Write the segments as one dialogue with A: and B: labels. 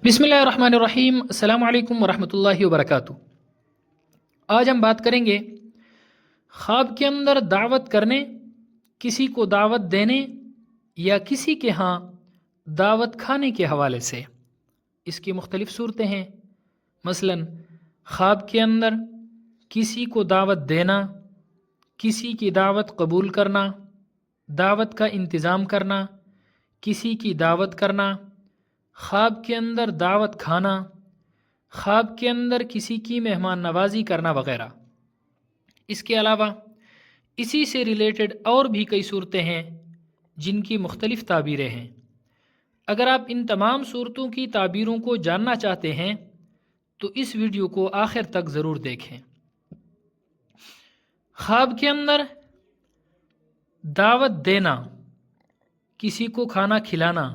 A: بسم اللہ الرحمن الرحیم۔ السلام علیکم ورحمۃ اللہ وبرکاتہ۔ آج ہم بات کریں گے خواب کے اندر دعوت کرنے، کسی کو دعوت دینے یا کسی کے ہاں دعوت کھانے کے حوالے سے۔ اس کی مختلف صورتیں ہیں، مثلا خواب کے اندر کسی کو دعوت دینا، کسی کی دعوت قبول کرنا، دعوت کا انتظام کرنا، کسی کی دعوت کرنا، خواب کے اندر دعوت کھانا، خواب کے اندر کسی کی مہمان نوازی کرنا وغیرہ۔ اس کے علاوہ اسی سے ریلیٹڈ اور بھی کئی صورتیں ہیں جن کی مختلف تعبیریں ہیں۔ اگر آپ ان تمام صورتوں کی تعبیروں کو جاننا چاہتے ہیں تو اس ویڈیو کو آخر تک ضرور دیکھیں۔ خواب کے اندر دعوت دینا، کسی کو کھانا کھلانا،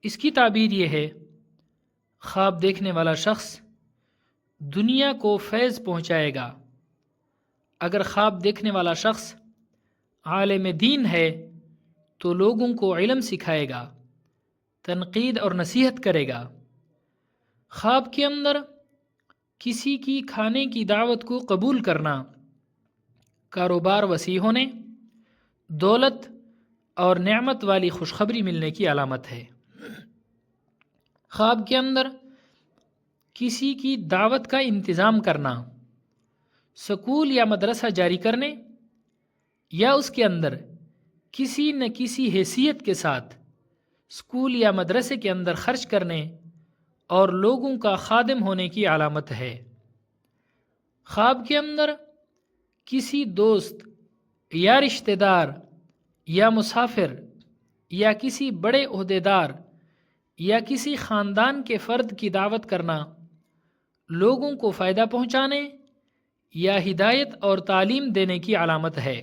A: اس کی تعبیر یہ ہے، خواب دیکھنے والا شخص دنیا کو فیض پہنچائے گا۔ اگر خواب دیکھنے والا شخص عالم دین ہے تو لوگوں کو علم سکھائے گا، تنقید اور نصیحت کرے گا۔ خواب کے اندر کسی کی کھانے کی دعوت کو قبول کرنا کاروبار وسیع ہونے، دولت اور نعمت والی خوشخبری ملنے کی علامت ہے۔ خواب کے اندر کسی کی دعوت کا انتظام کرنا، سکول یا مدرسہ جاری کرنے یا اس کے اندر کسی نہ کسی حیثیت کے ساتھ سکول یا مدرسے کے اندر خرچ کرنے اور لوگوں کا خادم ہونے کی علامت ہے۔ خواب کے اندر کسی دوست یا رشتہ دار یا مسافر یا کسی بڑے عہدیدار یا کسی خاندان کے فرد کی دعوت کرنا لوگوں کو فائدہ پہنچانے یا ہدایت اور تعلیم دینے کی علامت ہے۔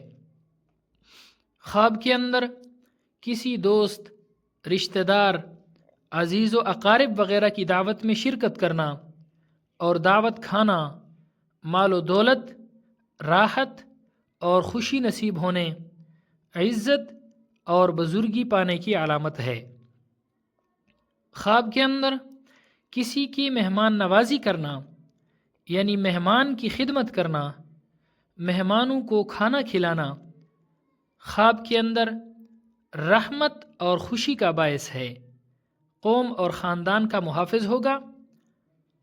A: خواب کے اندر کسی دوست، رشتہ دار، عزیز و اقارب وغیرہ کی دعوت میں شرکت کرنا اور دعوت کھانا مال و دولت، راحت اور خوشی نصیب ہونے، عزت اور بزرگی پانے کی علامت ہے۔ خواب کے اندر کسی کی مہمان نوازی کرنا یعنی مہمان کی خدمت کرنا، مہمانوں کو کھانا کھلانا خواب کے اندر رحمت اور خوشی کا باعث ہے۔ قوم اور خاندان کا محافظ ہوگا،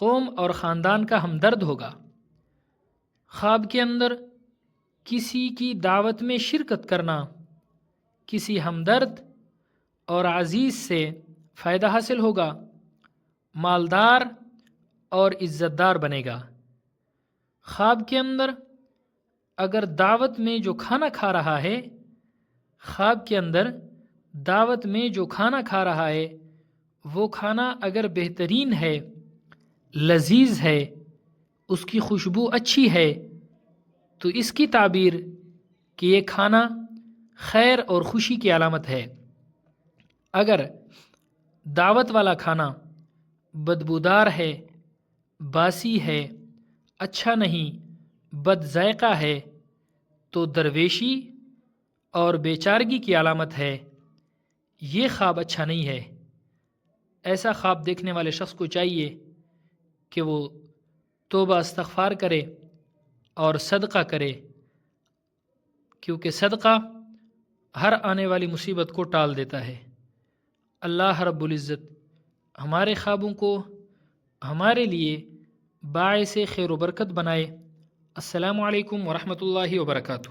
A: قوم اور خاندان کا ہمدرد ہوگا۔ خواب کے اندر کسی کی دعوت میں شرکت کرنا کسی ہمدرد اور عزیز سے فائدہ حاصل ہوگا، مالدار اور عزت دار بنے گا۔ خواب کے اندر اگر دعوت میں جو کھانا کھا رہا ہے، خواب کے اندر دعوت میں جو کھانا کھا رہا ہے وہ کھانا اگر بہترین ہے، لذیذ ہے، اس کی خوشبو اچھی ہے تو اس کی تعبیر کہ یہ کھانا خیر اور خوشی کی علامت ہے۔ اگر دعوت والا کھانا بدبودار ہے، باسی ہے، اچھا نہیں، بد ذائقہ ہے تو درویشی اور بیچارگی کی علامت ہے۔ یہ خواب اچھا نہیں ہے۔ ایسا خواب دیکھنے والے شخص کو چاہیے کہ وہ توبہ استغفار کرے اور صدقہ کرے، کیونکہ صدقہ ہر آنے والی مصیبت کو ٹال دیتا ہے۔ اللہ رب العزت ہمارے خوابوں کو ہمارے لیے باعث خیر و برکت بنائے۔ السلام علیکم ورحمۃ اللہ وبرکاتہ۔